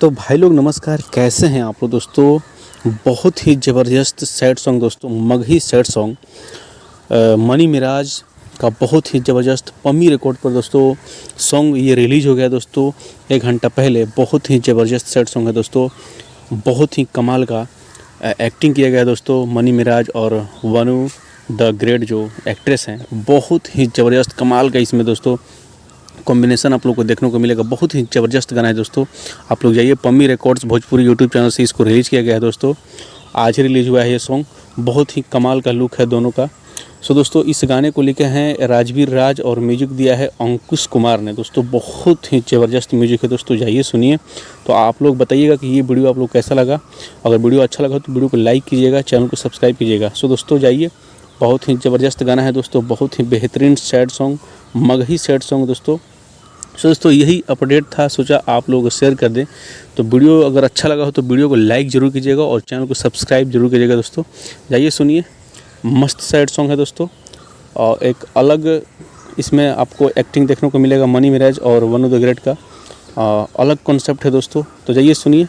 तो भाई लोग नमस्कार, कैसे हैं आप लोग दोस्तों। बहुत ही ज़बरदस्त सैड सॉन्ग दोस्तों, मगही सैड सॉन्ग मनी मिराज का बहुत ही ज़बरदस्त पम्मी रिकॉर्ड पर दोस्तों सॉन्ग ये रिलीज़ हो गया दोस्तों 1 घंटा पहले। बहुत ही ज़बरदस्त सैड सॉन्ग है दोस्तों, बहुत ही कमाल का एक्टिंग किया गया है दोस्तों। मनी मिराज और वनु द ग्रेट जो एक्ट्रेस हैं, बहुत ही ज़बरदस्त कमाल का इसमें दोस्तों कॉम्बिनेशन आप लोग को देखने को मिलेगा। बहुत ही ज़बरदस्त गाना है दोस्तों। आप लोग जाइए, Pammi records Bhojpuri YouTube channel से इसको रिलीज़ किया गया है दोस्तों। आज ही रिलीज़ हुआ है ये सॉन्ग, बहुत ही कमाल का लुक है दोनों का। सो दोस्तों इस गाने को लिखे हैं राजवीर राज और म्यूजिक दिया है अंकुश कुमार ने दोस्तों। बहुत ही ज़बरदस्त म्यूजिक है दोस्तों, जाइए सुनिए। तो आप लोग बताइएगा कि ये वीडियो आप लोग कैसा लगा। अगर वीडियो अच्छा लगा तो वीडियो को लाइक कीजिएगा, चैनल को सब्सक्राइब कीजिएगा। सो दोस्तों जाइए, बहुत ही ज़बरदस्त गाना है दोस्तों, बहुत ही बेहतरीन sad song, Magahi sad song दोस्तों। सो दोस्तों यही अपडेट था, सोचा आप लोगों को शेयर कर दें। तो वीडियो अगर अच्छा लगा हो तो वीडियो को लाइक ज़रूर कीजिएगा और चैनल को सब्सक्राइब जरूर कीजिएगा दोस्तों। जाइए सुनिए, मस्त सैड सॉन्ग है दोस्तों और एक अलग इसमें आपको एक्टिंग देखने को मिलेगा मनी मिराज और वनु द ग्रेट का। अलग कॉन्सेप्ट है दोस्तों। तो जाइए सुनिए।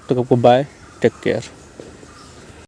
तो आपको बाय, टेक केयर।